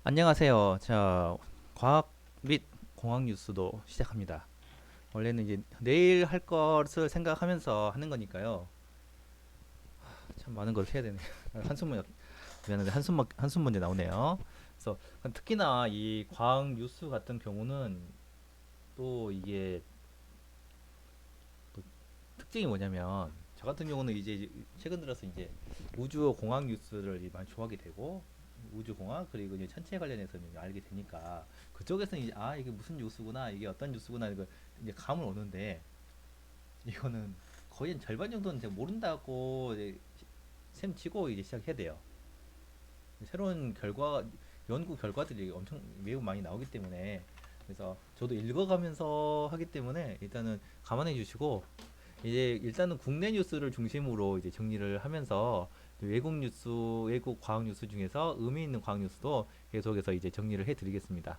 안녕하세요. 자, 과학 및 공학 뉴스도 시작합니다. 원래는 이제 내일 할 것을 생각하면서 하는 거니까요. 참 많은 걸 해야 되네. 한숨만 미안한데 한숨 문제 나오네요. 그래서 특히나 이 과학 뉴스 같은 경우는 또 이게 또 특징이 뭐냐면 저 같은 경우는 이제 최근 들어서 이제 우주 공학 뉴스를 많이 좋아하게 되고 우주공학 그리고 이제 천체 관련해서는 알게 되니까 그쪽에서는 이제 이게 무슨 뉴스구나 이게 어떤 뉴스구나 이거 이제 감을 오는데 이거는 거의 한 절반 정도는 제가 모른다고 이제 셈 치고 이제 시작해야 돼요. 새로운 연구 결과들이 엄청 매우 많이 나오기 때문에 그래서 저도 읽어가면서 하기 때문에 일단은 감안해 주시고 이제 일단은 국내 뉴스를 중심으로 이제 정리를 하면서 외국 뉴스, 외국 과학 뉴스 중에서 의미 있는 과학 뉴스도 계속해서 이제 정리를 해드리겠습니다.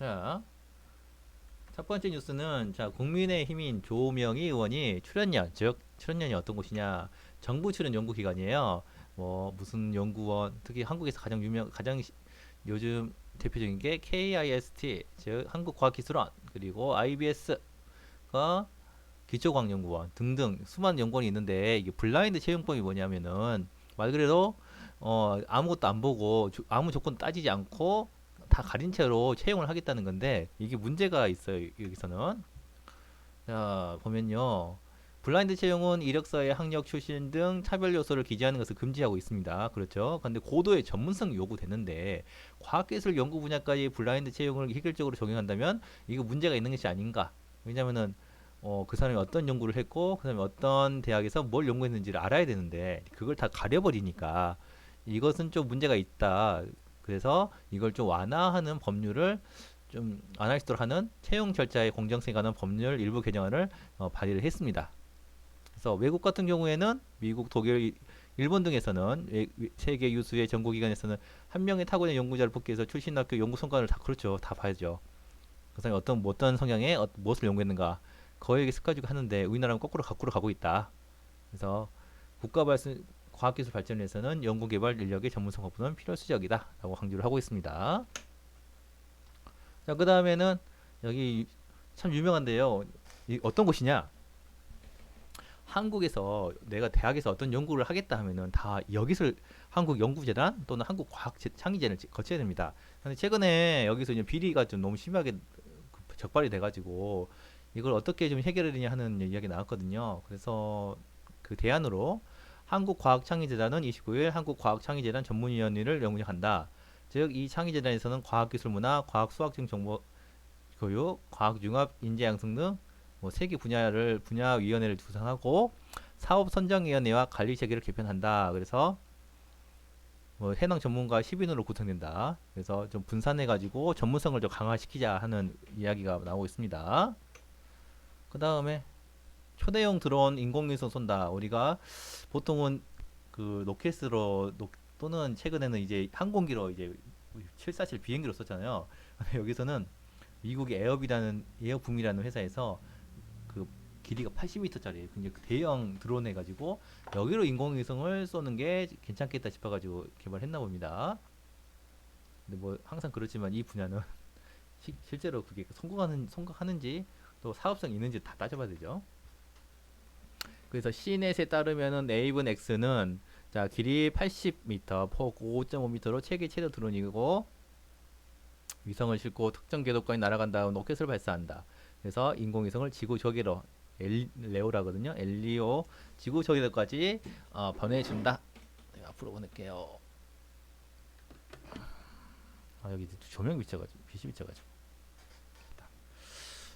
자, 첫 번째 뉴스는 자 국민의힘인 조명희 의원이 출연연, 즉 출연연이 어떤 곳이냐? 정부 출연 연구기관이에요. 뭐 무슨 연구원, 특히 한국에서 가장 요즘 대표적인 게 KIST, 즉 한국과학기술원, 그리고 IBS가 기초과학연구원 등등 수많은 연구원이 있는데 이게 블라인드 채용법이 뭐냐면은 말 그대로 아무것도 안 보고 아무 조건 따지지 않고 다 가린 채로 채용을 하겠다는 건데 이게 문제가 있어요. 여기서는 자 보면요. 블라인드 채용은 이력서에 학력, 출신 등 차별 요소를 기재하는 것을 금지하고 있습니다. 그렇죠? 근데 고도의 전문성 요구되는데 과학기술 연구 분야까지 블라인드 채용을 획일적으로 적용한다면 이거 문제가 있는 것이 아닌가? 왜냐면은 그 사람이 어떤 연구를 했고 그 사람이 어떤 대학에서 뭘 연구했는지를 알아야 되는데 그걸 다 가려버리니까 이것은 좀 문제가 있다. 그래서 이걸 좀 완화하는 법률을 좀 완화할 수 있도록 하는 채용 절차의 공정성에 관한 법률 일부 개정안을 발의를 했습니다. 그래서 외국 같은 경우에는 미국, 독일, 일본 등에서는 세계 유수의 연구기관에서는 한 명의 타고난 연구자를 뽑기위해서 출신 학교 연구 성과를 다 그렇죠. 다 봐야죠. 그 사람이 어떤 성향에 무엇을 연구했는가 거기에 습관지고 하는데 우리나라는 거꾸로 가고 있다. 그래서 국가 발전 과학기술 발전을 위해서는 연구개발 인력의 전문성 확보는 필요수적이다라고 강조를 하고 있습니다. 자, 그 다음에는 여기 참 유명한데요. 어떤 곳이냐? 한국에서 내가 대학에서 어떤 연구를 하겠다 하면은 다 여기서 한국연구재단 또는 한국과학창의재단을 거쳐야 됩니다. 근데 최근에 여기서 이제 비리가 좀 너무 심하게 적발이 돼가지고 이걸 어떻게 좀 해결해야 되냐 하는 이야기 나왔거든요. 그래서 그 대안으로 한국과학창의재단은 29일 한국과학창의재단 전문위원회를 영장한다. 즉, 이 창의재단에서는 과학기술문화, 과학수학적 정보 교육, 과학융합, 인재양성 등 세개 분야위원회를 구성하고 사업선정위원회와 관리체계를 개편한다. 그래서 해당 전문가 10인으로 구성된다. 그래서 좀 분산해가지고 전문성을 좀 강화시키자 하는 이야기가 나오고 있습니다. 그 다음에 초대형 드론 인공위성 쏜다. 우리가 보통은 그 또는 최근에는 이제 항공기로 이제 747 비행기로 썼잖아요. 여기서는 미국의 에어붐이라는 회사에서 그 길이가 80m짜리 굉장히 대형 드론 해가지고 여기로 인공위성을 쏘는 게 괜찮겠다 싶어가지고 개발했나 봅니다. 근데 뭐 항상 그렇지만 이 분야는 실제로 그게 성공하는지 또 사업성이 있는지 다 따져봐야 되죠. 그래서 CNET에 따르면은 네이븐 X는 자 길이 80m, 폭 5.5m로 세계 최대 드론이고 위성을 싣고 특정 궤도까지 날아간 다음 로켓을 발사한다. 그래서 인공위성을 지구 저기로 레오라거든요. 엘리오 지구 저기로까지 보내준다. 내가 앞으로 보낼게요. 여기 조명 비춰가지고 빛이 비춰가지고.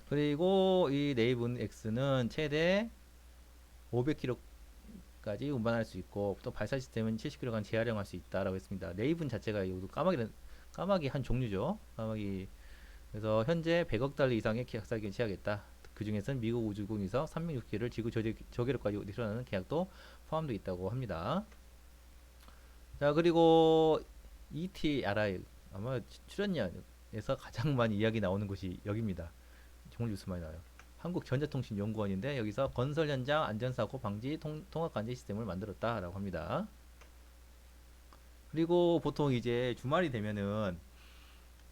그리고 이 네이븐 X는 최대 500km까지 운반할 수 있고 또 발사 시스템은 70km간 재활용할 수 있다라고 했습니다. 네이븐 자체가 이것도 까마귀 한 종류죠. 까마귀 그래서 현재 100억 달러 이상의 계약 사기를 취하겠다. 그 중에서는 미국 우주공에서 360기를 지구 저기로까지 내려가는 계약도 포함되어 있다고 합니다. 자 그리고 ETRI 아마 출연연에서 가장 많이 이야기 나오는 곳이 여기입니다. 정말 뉴스 많이 나와요. 한국전자통신연구원인데 여기서 건설 현장 안전사고 방지 통합관제 시스템을 만들었다라고 합니다. 그리고 보통 이제 주말이 되면은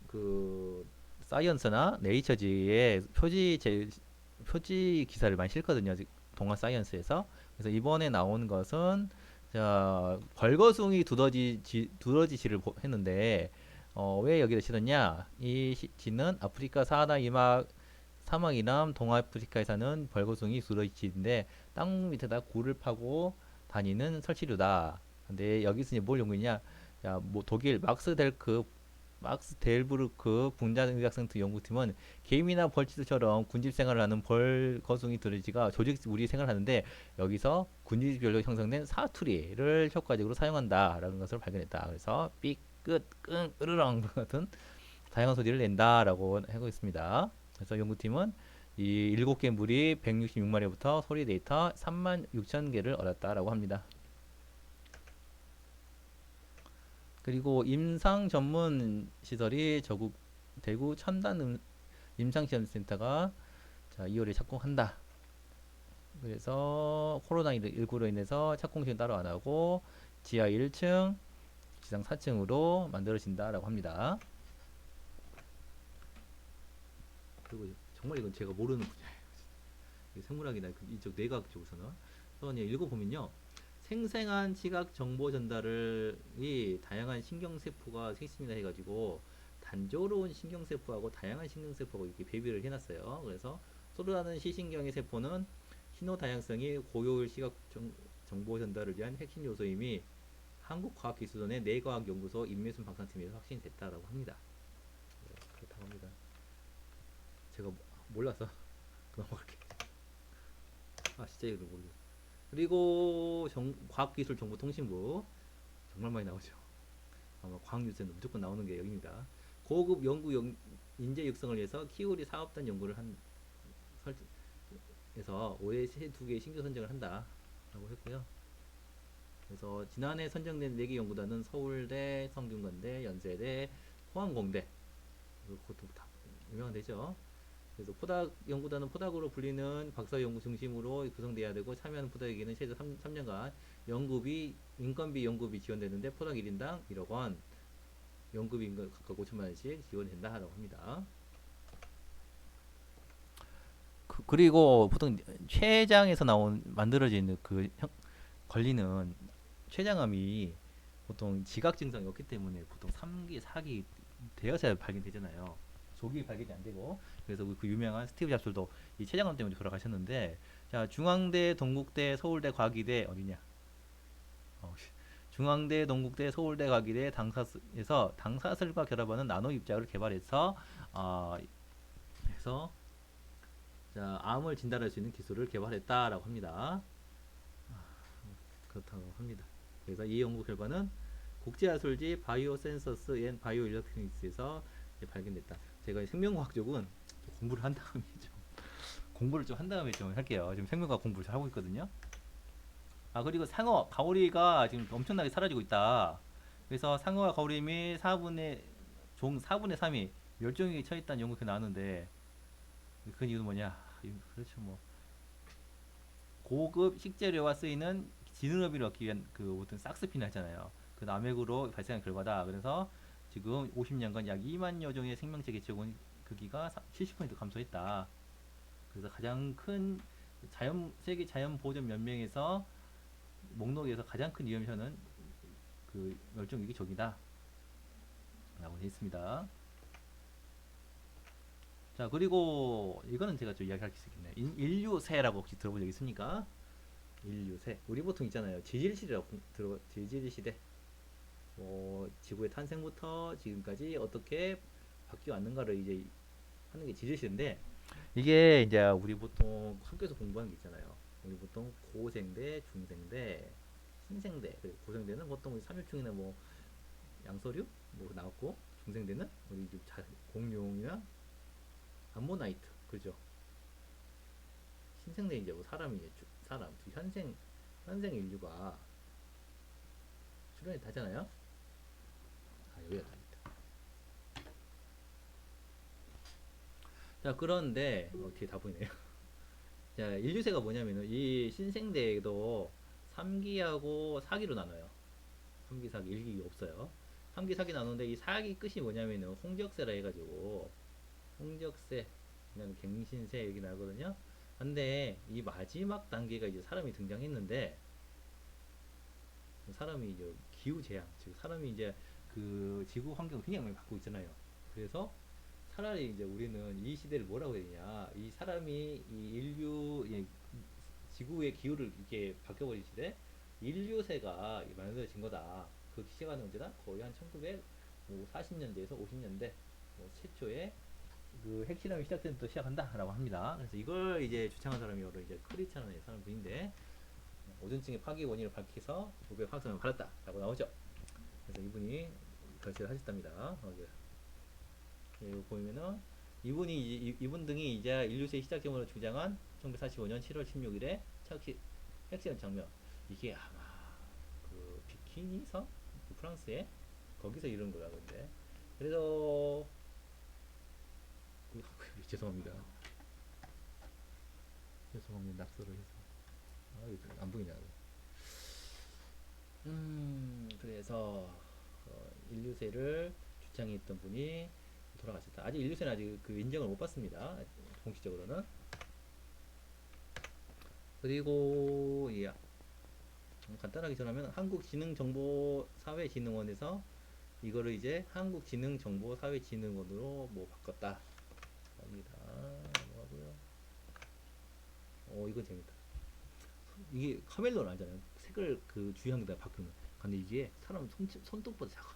그 사이언스나 네이처지에 표지 기사를 많이 실거든요. 동화 사이언스에서. 그래서 이번에 나온 것은 자 벌거숭이 두더지씨를 했는데 왜 여기다 실었냐? 이 지는 아프리카 사하라 이막 사막이남 동아프리카에 사는 벌거숭이 두더지인데 땅 밑에다 굴을 파고 다니는 설치류다. 근데 여기서 이제 뭘 연구했냐? 야, 뭐 독일 막스 델브루크 분자의학센터 연구팀은 개미나 벌치들처럼 군집 생활을 하는 벌거숭이 두더지가 조직 우리 생활을 하는데 여기서 군집별로 형성된 사투리를 효과적으로 사용한다라는 것을 발견했다. 그래서 삐끗 끙 으르렁 같은 다양한 소리를 낸다라고 하고 있습니다. 그래서 연구팀은 이 7개 무리 166마리부터 소리 데이터 3만 6천 개를 얻었다라고 합니다. 그리고 임상 전문 시설이 저국 대구 첨단 임상시험센터가 자, 2월에 착공한다. 그래서 코로나19로 인해서 착공 시험 따로 안 하고 지하 1층, 지상 4층으로 만들어진다라고 합니다. 그리고 정말 이건 제가 모르는 분야예요. 생물학이나 이쪽 뇌과학 쪽에서는. 그래서 읽어보면요. 생생한 시각 정보 전달이 다양한 신경세포가 생성이다 해가지고 단조로운 신경세포하고 다양한 신경세포하고 이렇게 배비를 해놨어요. 그래서 쏟아나는 시신경의 세포는 신호 다양성이 고효율 시각 정보 전달을 위한 핵심 요소임이 한국과학기술원의 뇌과학연구소 임매순 박사팀에서 확신됐다라고 합니다. 네, 그렇다고 합니다. 제가 몰라서 넘어갈게요. 진짜 이거 모르겠어. 그리고 과학기술정보통신부 정말 많이 나오죠. 아마 과학뉴스에는 무조건 나오는 게 여기입니다. 고급 인재 육성을 위해서 키우리 사업단 연구를 해서 올해 2개의 신규 선정을 한다라고 했고요. 그래서 지난해 선정된 4개 연구단은 서울대, 성균관대, 연세대, 포항공대, 그것도 다 유명한 데죠. 그래서 포닥 연구단은 포닥으로 불리는 박사 연구 중심으로 구성돼야 되고 참여하는 포닥에게는 최소 3년간 인건비 연구비 지원되는데 포닥 1인당 1억 원, 연구비 각각 5천만 원씩 지원된다라고 합니다. 그리고 보통 췌장에서 만들어진 걸리는 췌장암이 보통 지각 증상이 없기 때문에 보통 3기, 4기 되어서야 발견되잖아요. 조기 발견이 안 되고. 그래서 그 유명한 스티브 잡스도 이 췌장암 때문에 돌아가셨는데, 자, 중앙대, 동국대, 서울대, 과기대 어디냐? 중앙대, 동국대, 서울대, 과기대 당사에서 당사슬과 결합하는 나노 입자를 개발해서 해서 자, 암을 진단할 수 있는 기술을 개발했다라고 합니다. 그렇다고 합니다. 그래서 이 연구 결과는 국제하술지 바이오센서스 앤 바이오일렉트로닉스에서 발견됐다. 제가 생명과학 쪽은 공부를 한 다음에 공부를 좀 한 다음에 좀 할게요. 지금 생명과학 공부를 잘 하고 있거든요. 그리고 상어, 가오리가 지금 엄청나게 사라지고 있다. 그래서 상어와 가오리 및 4분의 3이 멸종위기에 처했다는 연구가 나왔는데 그 이유는 뭐냐? 그렇죠 뭐 고급 식재료와 쓰이는 지느러미를 얻기 위한 그 어떤 삭스핀을 하잖아요. 그 남획으로 발생한 결과다. 그래서 지금 50년간 약 2만여 종의 생명체 개체군 크기가 70% 감소했다. 그래서 가장 큰 세계 자연 보존 연맹에서 목록에서 가장 큰 위험현은 그 멸종 위기 족이다. 라고 되어 있습니다. 자, 그리고 이거는 제가 좀 이야기할 수 있겠네요. 인류새라고 혹시 들어본 적 있습니까? 인류새. 우리 보통 있잖아요. 지질시대. 지구의 탄생부터 지금까지 어떻게 바뀌어 왔는가를 이제 하는 게 지질시대인데, 이게 이제 우리 보통 학교에서 공부하는 게 있잖아요. 우리 보통 고생대, 중생대, 신생대. 그리고 고생대는 보통 삼육충이나 뭐 양서류 뭐 나왔고, 중생대는 우리 공룡이나 암모나이트, 그죠? 신생대 이제 뭐 사람 현생 인류가 출현이 다잖아요. 여기가 다 있다. 자, 그런데 뒤에 다 보이네요. 자, 인류세가 뭐냐면은 이 신생대에도 3기하고 4기로 나눠요. 삼기사기, 일기 없어요. 삼기사기 나오는데 이 사기 끝이 뭐냐면은 홍적세라 해가지고 홍적세, 그다음에 갱신세 이렇게 나거든요. 근데 이 마지막 단계가 이제 사람이 등장했는데 사람이 이제 기후 재앙, 즉 사람이 이제 그 지구 환경을 굉장히 많이 바꾸고 있잖아요. 그래서 차라리 이제 우리는 이 시대를 뭐라고 해야 되냐, 이 사람이 이 인류 지구의 기후를 이렇게 바뀌어버린 시대, 인류세가 만들어진 거다. 그 시간은 언제나 거의 한 1940년대에서 50년대 최초에 그 핵실험이 시작된 또 시작한다라고 합니다. 그래서 이걸 이제 주창한 사람이 바로 이제 크리스찬의 사람 분인데, 오존층의 파괴 원인을 밝혀서 지구의 화성을 받았다라고 나오죠. 그래서 이분이 결실을 하셨답니다. 여기 보면은 이분 등이 이제 인류세의 시작점으로 주장한 1945년 7월 16일에 핵실험 장면, 이게 아마 그 비키니 섬, 그 프랑스에 거기서 이런 거라 근데. 그래서 죄송합니다. 죄송합니다. 낙서를 해서 안 보이냐. 그래서 인류세를 주장했던 분이 돌아가셨다. 아직 인류세는 아직 그 인정을 못 받습니다. 공식적으로는. 그리고 예, 간단하게 전하면 한국지능정보사회진흥원에서 이거를 이제 한국지능정보사회진흥원으로 뭐 바꿨다 합니다. 뭐하고요? 이거 재밌다. 이게 카멜론 알잖아요. 색을 그 주의하는 데다 바꾸는. 근데 이게 사람 손톱보다 작아. 와,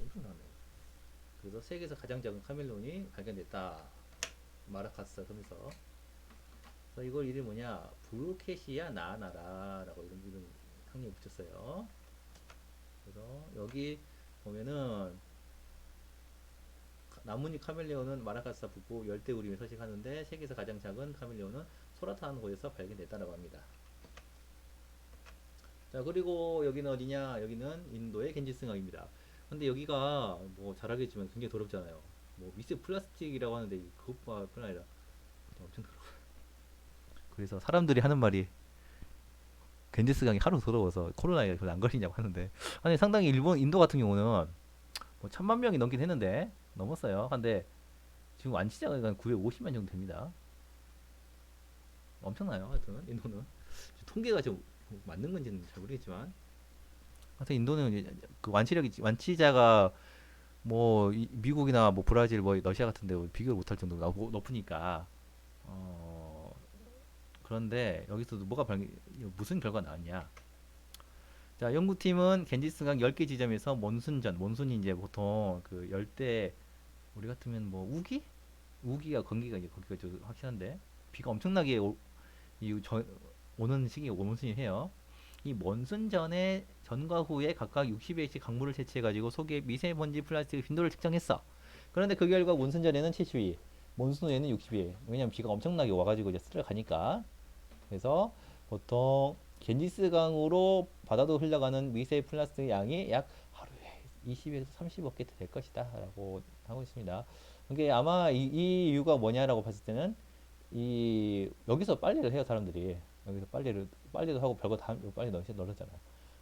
엄청나네. 그래서 세계에서 가장 작은 카멜론이 발견됐다. 마라카스 섬에서. 그래서 이걸 이름이 뭐냐? 브루케시아 나나라라고 이름 학명을 붙였어요. 그래서 여기 보면은 나뭇잎 카멜레온은 마라카스사 북부 열대우림에 서식하는데 세계에서 가장 작은 카멜레온은 소라타한 곳에서 발견됐다고 합니다. 자, 그리고 여기는 어디냐? 여기는 인도의 겐지스강입니다. 근데 여기가 뭐 잘 알겠지만 굉장히 더럽잖아요. 뭐 미세 플라스틱이라고 하는데 그것뿐 아니라 엄청 더러워. 그래서 사람들이 하는 말이 겐지스강이 하루 더러워서 코로나에 별로 안 걸리냐고 하는데, 아니 상당히 인도 같은 경우는 뭐 1000만 명이 넘긴 했는데 넘었어요. 근데 지금 완치자가 950만 정도 됩니다. 엄청나요. 하여튼 인도는 통계가 좀 맞는 건지는 잘 모르겠지만, 하여튼 인도는 그 완치자가 뭐 미국이나 뭐 브라질 뭐 러시아 같은데 비교를 못할 정도로 높으니까. 그런데 여기서도 무슨 결과 나왔냐? 자, 연구팀은 겐지스강 10개 지점에서 몬순이 이제 보통 그 열대, 우리 같으면 뭐 우기가 건기가 이제 거기가 좀 확실한데, 비가 엄청나게 오는 시기에 몬순이 해요. 이 몬순 전과 후에 각각 60회씩 강물을 채취해가지고 속에 미세먼지 플라스틱 빈도를 측정했어. 그런데 그 결과 몬순 전에는 70일, 몬순 후에는 60일. 왜냐면 비가 엄청나게 와가지고 이제 쓸어가니까. 그래서 보통 겐지스강으로 바다도 흘러가는 미세 플라스틱 양이 약 하루에 20에서 30억 개 될 것이다 라고 하고 있습니다. 이게 아마 이 이유가 뭐냐라고 봤을 때는 여기서 빨래를 해요. 사람들이 여기서 빨래도 하고 별거 다 빨리 널었잖아.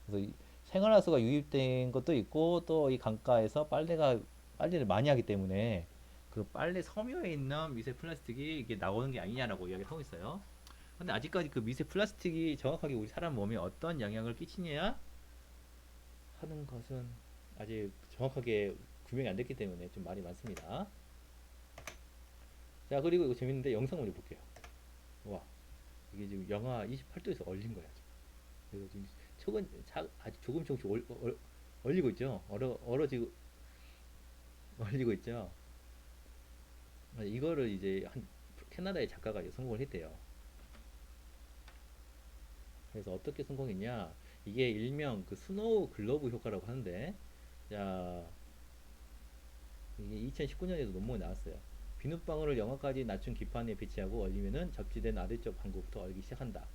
그래서 생활하수가 유입된 것도 있고, 또 이 강가에서 빨래를 많이 하기 때문에 그 빨래 섬유에 있는 미세 플라스틱이 이게 나오는 게 아니냐라고 이야기를 하고 있어요. 근데 아직까지 그 미세 플라스틱이 정확하게 우리 사람 몸에 어떤 영향을 끼치냐 하는 것은 아직 정확하게 규명이 안 됐기 때문에 좀 말이 많습니다. 자, 그리고 이거 재밌는데 영상 먼저 볼게요. 와, 이게 지금 영하 28도에서 얼린 거야. 그래서 지금 아주 조금씩 얼리고 있죠. 얼리고 있죠. 이거를 이제 캐나다의 작가가 성공을 했대요. 그래서 어떻게 성공했냐? 이게 일명 그 스노우 글로브 효과라고 하는데, 자, 이게 2019년에도 논문이 나왔어요. 비눗방울을 영하까지 낮춘 기판에 배치하고 얼리면은 접지된 아래쪽 방구부터 얼기 시작한다.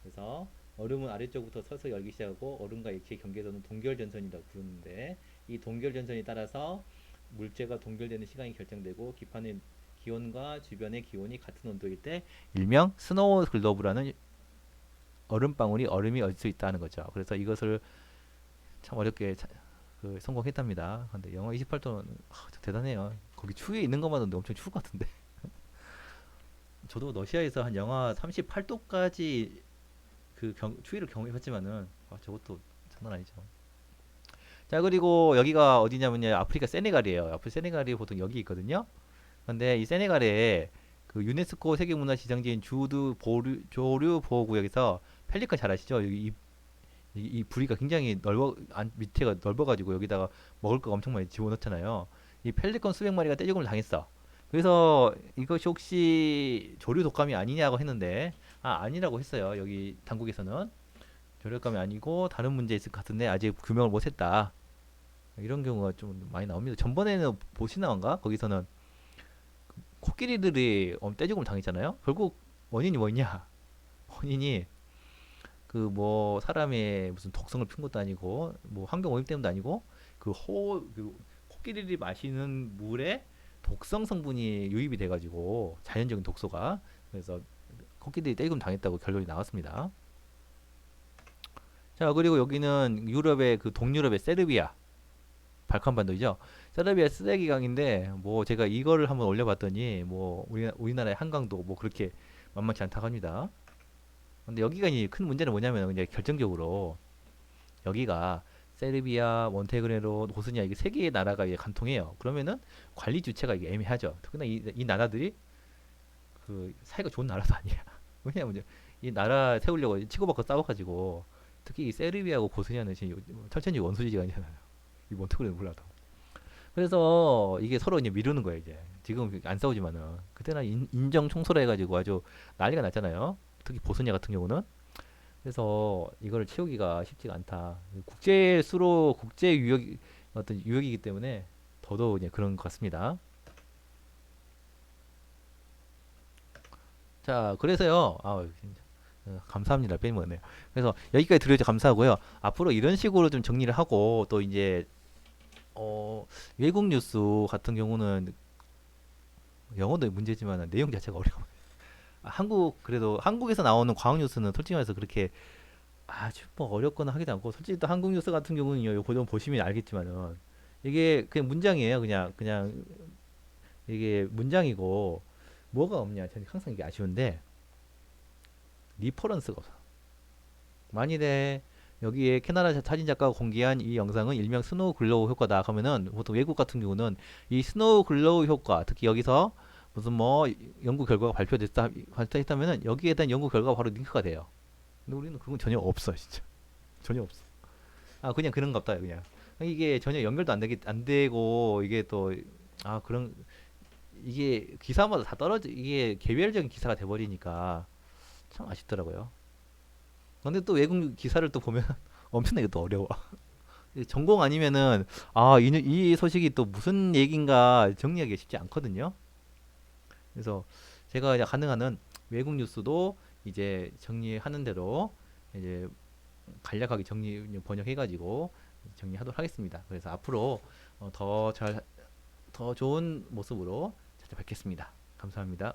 그래서 얼음은 아래쪽부터 서서히 얼기 시작하고, 얼음과 액체의 경계선은 동결전선이라고 부르는데, 이 동결전선에 따라서 물체가 동결되는 시간이 결정되고, 기판의 기온과 주변의 기온이 같은 온도일 때 일명 스노우 글로브라는 얼음방울이 얼음이 얼 수 있다는 거죠. 그래서 이것을 참 어렵게 성공했답니다. 근데 영하 28도는 대단해요. 거기 추위에 있는 것만으로도 엄청 추울 것 같은데. 저도 러시아에서 한 영하 38도까지 추위를 경험했지만은 저것도 장난 아니죠. 자, 그리고 여기가 어디냐면요, 아프리카 세네갈이에요. 아프리카 세네갈이 보통 여기 있거든요. 근데 이 세네갈에 그 유네스코 세계문화지정지인 조류 보호구역에서 펠리컨 잘 아시죠? 여기 이 부리가 굉장히 밑에가 넓어가지고 여기다가 먹을 거 엄청 많이 집어넣잖아요. 이 펠리컨 수백 마리가 떼죽음을 당했어. 그래서 이것이 혹시 조류 독감이 아니냐고 했는데, 아니라고 했어요. 여기 당국에서는 조류 독감이 아니고 다른 문제 있을 것 같은데 아직 규명을 못했다. 이런 경우가 좀 많이 나옵니다. 전번에는 보시나온가 거기서는 코끼리들이 떼죽음을 당했잖아요. 결국 원인이 뭐냐? 원인이 그 뭐 사람의 무슨 독성을 핀 것도 아니고 뭐 환경 오염 때문도 아니고 그 코끼리들이 마시는 물에 독성 성분이 유입이 돼가지고 자연적인 독소가, 그래서 코끼리들이 떼죽음 당했다고 결론이 나왔습니다. 자, 그리고 여기는 유럽의 그 동유럽의 세르비아 발칸반도이죠. 세르비아 쓰레기강인데 뭐 제가 이거를 한번 올려봤더니 뭐 우리나라의 한강도 뭐 그렇게 만만치 않다고 합니다. 근데 여기가 이 큰 문제는 뭐냐면 이제 결정적으로 여기가 세르비아, 몬테그네로, 보스니아 이게 세 개의 나라가 이제 간통해요. 그러면은 관리 주체가 이게 애매하죠. 특히나 이 나라들이 그 사이가 좋은 나라도 아니야. 왜냐면 이제 이 나라 세우려고 치고받고 싸워가지고, 특히 이 세르비아하고 보스니아는 지금 철천지 원수지간이잖아요. 이 몬테그네는 몰라도. 그래서 이게 서로 이제 미루는 거예요 이제. 지금 안 싸우지만은 그때는 인정 청소를 해가지고 아주 난리가 났잖아요. 특히 보스니아 같은 경우는. 그래서 이거를 채우기가 쉽지가 않다. 국제 유역 어떤 유역이기 때문에 더더욱 이제 그런 것 같습니다. 자, 그래서요. 진짜, 감사합니다. 빼먹었네요. 그래서 여기까지 들어주셔서 감사하고요. 앞으로 이런 식으로 좀 정리를 하고 또 이제 외국 뉴스 같은 경우는 영어도 문제지만 내용 자체가 어려워요. 그래도 한국에서 나오는 과학 뉴스는 솔직히 말해서 그렇게 아주 뭐 어렵거나 하기도 않고, 솔직히 또 한국 뉴스 같은 경우는요, 요거 좀 보시면 알겠지만은 이게 그냥 문장이에요. 그냥 이게 문장이고 뭐가 없냐. 저는 항상 이게 아쉬운데 리퍼런스가 없어. 만일에 여기에 캐나다 사진 작가가 공개한 이 영상은 일명 스노우 글로우 효과다 하면은, 보통 외국 같은 경우는 이 스노우 글로우 효과, 특히 여기서 무슨 뭐 연구 결과가 발표했다면은 여기에 대한 연구 결과가 바로 링크가 돼요. 근데 우리는 그런 건 전혀 없어, 진짜. 전혀 없어. 그냥 그런갑다, 그냥. 이게 전혀 연결도 안 되고, 이게 또, 그런, 이게 기사마다 다 이게 개별적인 기사가 돼버리니까 참 아쉽더라고요. 근데 또 외국 기사를 또 보면 엄청나게 또 어려워. 전공 아니면은, 이 소식이 또 무슨 얘기인가 정리하기 쉽지 않거든요. 그래서 제가 이제 가능한 한 외국 뉴스도 이제 정리하는 대로 이제 간략하게 번역해가지고 정리하도록 하겠습니다. 그래서 앞으로 더 좋은 모습으로 찾아뵙겠습니다. 감사합니다.